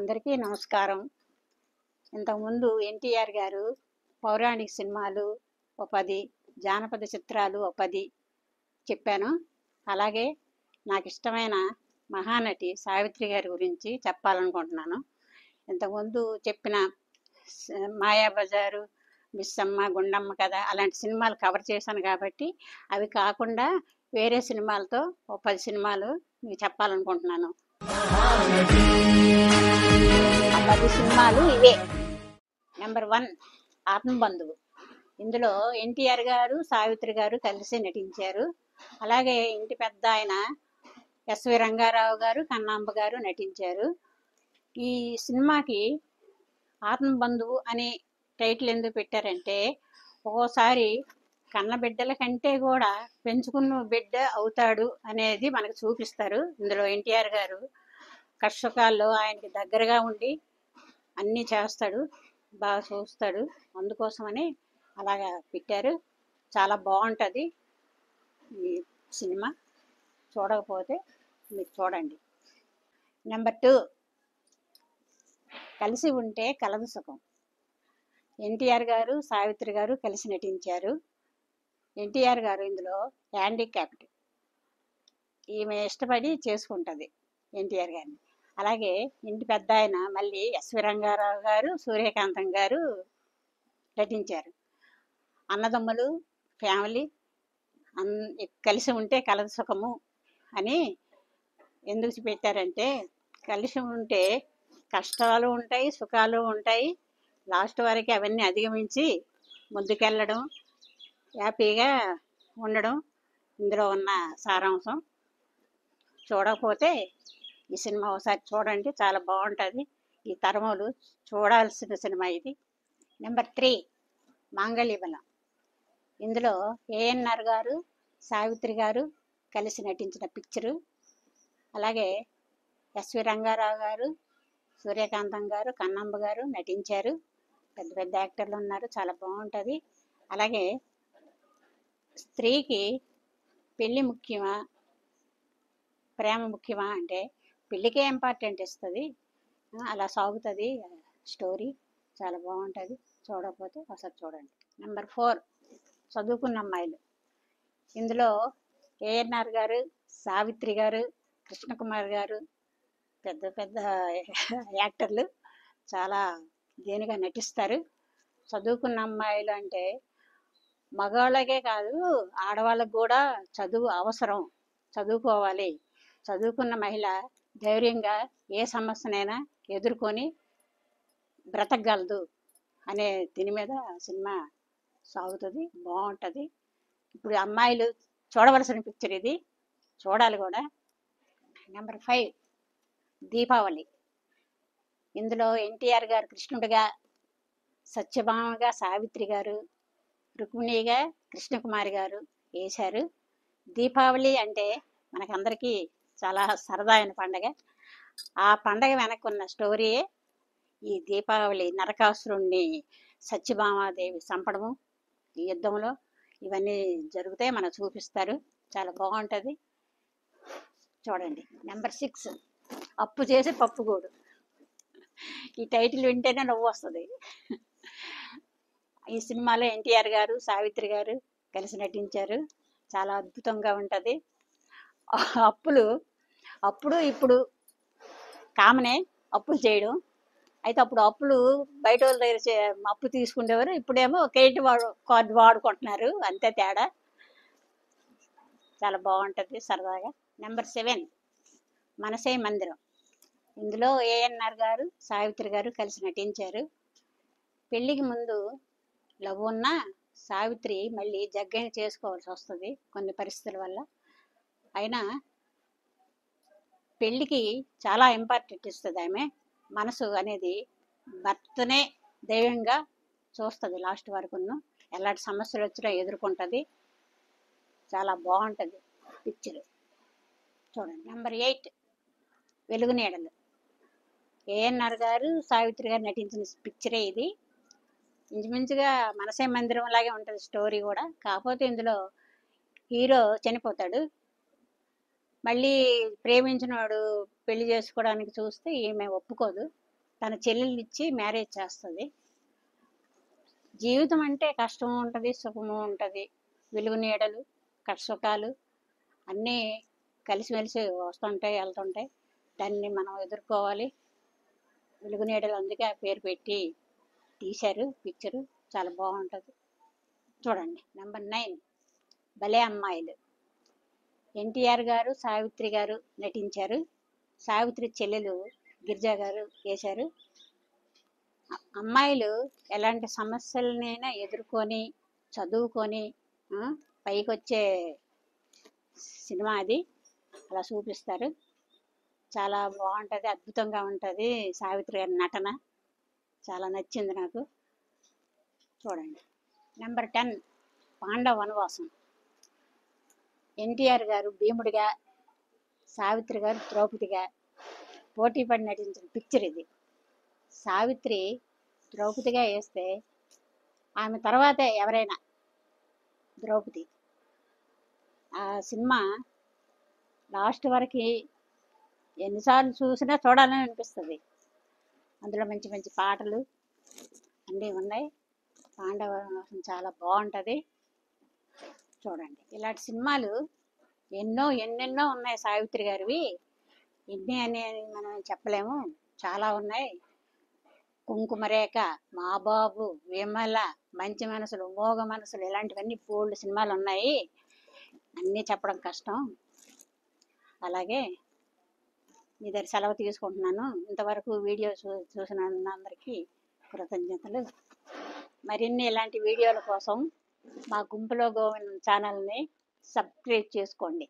అందరికీ నమస్కారం. ఇంతకుముందు ఎన్టీఆర్ గారు పౌరాణిక సినిమాలు ఓ 10, జానపద చిత్రాలు ఓ 10 చెప్పాను. అలాగే నాకు ఇష్టమైన మహానటి సావిత్రి గారి గురించి చెప్పాలనుకుంటున్నాను. ఇంతకుముందు చెప్పిన మాయాబజారు, మిస్సమ్మ, గుండమ్మ కథ అలాంటి సినిమాలు కవర్ చేశాను కాబట్టి అవి కాకుండా వేరే సినిమాలతో ఓ 10 సినిమాలు మీకు చెప్పాలనుకుంటున్నాను. ఆ 10 సినిమాలు ఇవే. నెంబర్ 1 ఆత్మబంధువు. ఇందులో ఎన్టీఆర్ గారు, సావిత్రి గారు కలిసి నటించారు. అలాగే ఇంటి పెద్ద ఆయన ఎస్వి రంగారావు గారు, కన్నాంబ గారు నటించారు. ఈ సినిమాకి ఆత్మబంధువు అనే టైటిల్ ఎందుకు పెట్టారంటే, ఒక్కోసారి కన్న బిడ్డల కంటే కూడా పెంచుకున్న బిడ్డ అవుతాడు అనేది మనకు చూపిస్తారు. ఇందులో ఎన్టీఆర్ గారు కష్టకాల్లో ఆయనకి దగ్గరగా ఉండి అన్నీ చేస్తాడు, బాగా చూస్తాడు. అందుకోసమని అలాగా పెట్టారు. చాలా బాగుంటుంది ఈ సినిమా. చూడకపోతే మీరు చూడండి. నెంబర్ 2 కలిసి ఉంటే కలదు సుఖం. ఎన్టీఆర్ గారు, సావిత్రి గారు కలిసి నటించారు. ఎన్టీఆర్ గారు ఇందులో హ్యాండిక్యాప్డ్, ఈమె ఇష్టపడి చేసుకుంటుంది ఎన్టీఆర్ గారిని. అలాగే ఇంటి పెద్ద ఆయన మళ్ళీ ఎస్వి రంగారావు గారు, సూర్యకాంతం గారు నటించారు. అన్నదమ్ములు ఫ్యామిలీ కలిసి ఉంటే కలదు సుఖము అని ఎందుకు పెట్టారంటే, కలిసి ఉంటే కష్టాలు ఉంటాయి, సుఖాలు ఉంటాయి. లాస్ట్ వరకు అవన్నీ అధిగమించి ముందుకెళ్ళడం, హ్యాపీగా ఉండడం ఇందులో ఉన్న సారాంశం. చూడకపోతే ఈ సినిమా ఒకసారి చూడండి, చాలా బాగుంటుంది. ఈ తరములు చూడాల్సిన సినిమా ఇది. నెంబర్ 3 మాంగళ్యబలం. ఇందులో ఏఎన్ఆర్ గారు, సావిత్రి గారు కలిసి నటించిన పిక్చరు. అలాగే ఎస్వి రంగారావు గారు, సూర్యకాంతం గారు, కన్నాంబ గారు నటించారు. పెద్ద పెద్ద యాక్టర్లు ఉన్నారు, చాలా బాగుంటుంది. అలాగే స్త్రీకి పెళ్ళి ముఖ్యమా, ప్రేమ ముఖ్యమా అంటే పెళ్ళికే ఇంపార్టెంట్ ఇస్తుంది. అలా సాగుతుంది స్టోరీ, చాలా బాగుంటుంది. చూడకపోతే ఒకసారి చూడండి. నెంబర్ 4 చదువుకున్న అమ్మాయిలు. ఇందులో ఏఎన్ఆర్ గారు, సావిత్రి గారు, కృష్ణకుమార్ గారు పెద్ద పెద్ద యాక్టర్లు, చాలా దేనిగా నటిస్తారు. చదువుకున్న అమ్మాయిలు అంటే మగవాళ్ళకే కాదు, ఆడవాళ్ళకు కూడా చదువు అవసరం, చదువుకోవాలి. చదువుకున్న మహిళ ధైర్యంగా ఏ సమస్యనైనా ఎదుర్కొని బ్రతకగలదు అనే దీని మీద సినిమా సాగుతుంది, బాగుంటుంది. ఇప్పుడు అమ్మాయిలు చూడవలసిన పిక్చర్ ఇది, చూడాలి కూడా. నెంబర్ 5 దీపావళి. ఇందులో ఎన్టీఆర్ గారు కృష్ణుడిగా, సత్యభామగా సావిత్రి గారు, రుక్మిణిగా కృష్ణకుమారి గారు వేశారు. దీపావళి అంటే మనకందరికీ చాలా సరదా అయిన పండగ. ఆ పండగ వెనక్కున్న స్టోరీయే ఈ దీపావళి. నరకాసురుణ్ణి సత్యభామాదేవి చంపడము, ఈ యుద్ధంలో ఇవన్నీ జరుగుతాయి, మనకు చూపిస్తారు. చాలా బాగుంటుంది, చూడండి. నెంబర్ 6 అప్పు చేసి పప్పుగూడు. ఈ టైటిల్ వింటేనే నవ్వు వస్తుంది. ఈ సినిమాలో ఎన్టీఆర్ గారు, సావిత్రి గారు కలిసి నటించారు. చాలా అద్భుతంగా ఉంటుంది. అప్పుడు ఇప్పుడు కామనే అప్పులు చేయడం. అయితే అప్పుడు అప్పులు బయట వాళ్ళ దగ్గర అప్పు తీసుకునేవారు, ఇప్పుడేమో క్రెడిట్ కార్డు వాడుకుంటున్నారు, అంతే తేడా. చాలా బాగుంటుంది, సరదాగా. నెంబర్ 7 మనసే మందిరం. ఇందులో ఏఎన్ఆర్ గారు, సావిత్రి గారు కలిసి నటించారు. పెళ్ళికి ముందు లవ్ ఉన్న సావిత్రి మళ్ళీ జగ్గని చేసుకోవాల్సి వస్తుంది కొన్ని పరిస్థితుల వల్ల. అయినా పెళ్ళికి చాలా ఇంపార్టెంట్ ఇస్తుంది ఆమె. మనసు అనేది భర్తనే దైవంగా చూస్తుంది లాస్ట్ వరకును. ఎలాంటి సమస్యలు వచ్చినా ఎదుర్కొంటుంది. చాలా బాగుంటుంది పిక్చర్, చూడండి. నెంబర్ 8 వెలుగు నీడలు. ఏఎన్ఆర్ గారు, సావిత్రి గారు నటించిన పిక్చరే ఇది. ఇంచుమించుగా మనసే మందిరం లాగే ఉంటుంది స్టోరీ కూడా. కాకపోతే ఇందులో హీరో చనిపోతాడు, మళ్ళీ ప్రేమించిన వాడు పెళ్లి చేసుకోవడానికి చూస్తే ఈమె ఒప్పుకోదు. తన చెల్లెలు ఇచ్చి మ్యారేజ్ చేస్తుంది. జీవితం అంటే కష్టము ఉంటుంది, సుఖము ఉంటుంది, వెలుగు నీడలు, కష్టసుఖాలు అన్నీ కలిసిమెలిసి వస్తుంటాయి, వెళ్తుంటాయి. దాన్ని మనం ఎదుర్కోవాలి. వెలుగు నీడలు అందుకే ఆ పేరు పెట్టి తీశారు పిక్చరు. చాలా బాగుంటుంది, చూడండి. నెంబర్ 9 భలే అమ్మాయిలు. ఎన్టీఆర్ గారు, సావిత్రి గారు నటించారు. సావిత్రి చెల్లెలు గిరిజా గారు వేశారు. అమ్మాయిలు ఎలాంటి సమస్యలనైనా ఎదుర్కొని చదువుకొని పైకి వచ్చే సినిమా అది. అలా చూపిస్తారు. చాలా బాగుంటుంది, అద్భుతంగా ఉంటుంది. సావిత్రి గారి నటన చాలా నచ్చింది నాకు, చూడండి. నెంబర్ 10 పాండవ వనవాసం. ఎన్టీఆర్ గారు భీముడిగా, సావిత్రి గారు ద్రౌపదిగా పోటీ పడి నటించిన పిక్చర్ ఇది. సావిత్రి ద్రౌపదిగా వేస్తే ఆమె తర్వాతే ఎవరైనా ద్రౌపది. ఆ సినిమా లాస్ట్ వరకు ఎన్నిసార్లు చూసినా చూడాలని అనిపిస్తుంది. అందులో మంచి మంచి పాటలు అన్నీ ఉన్నాయి. పాండవ వనవాసం చాలా బాగుంటుంది, చూడండి. ఇలాంటి సినిమాలు ఎన్నెన్నో ఉన్నాయి సావిత్రి గారివి. ఎన్ని అని మనం చెప్పలేము, చాలా ఉన్నాయి. కుంకుమరేఖ, మా బాబు, విమల, మంచి మనసులు, మోగ మనసులు, ఇలాంటివన్నీ బోల్డ్ సినిమాలు ఉన్నాయి. అన్నీ చెప్పడం కష్టం. అలాగే మీ దగ్గర సెలవు తీసుకుంటున్నాను. ఇంతవరకు వీడియో చూసిన అందరికీ కృతజ్ఞతలు. మరిన్ని ఇలాంటి వీడియోల కోసం మా గుంపులో గోవిందం ఛానల్ని సబ్స్క్రైబ్ చేసుకోండి.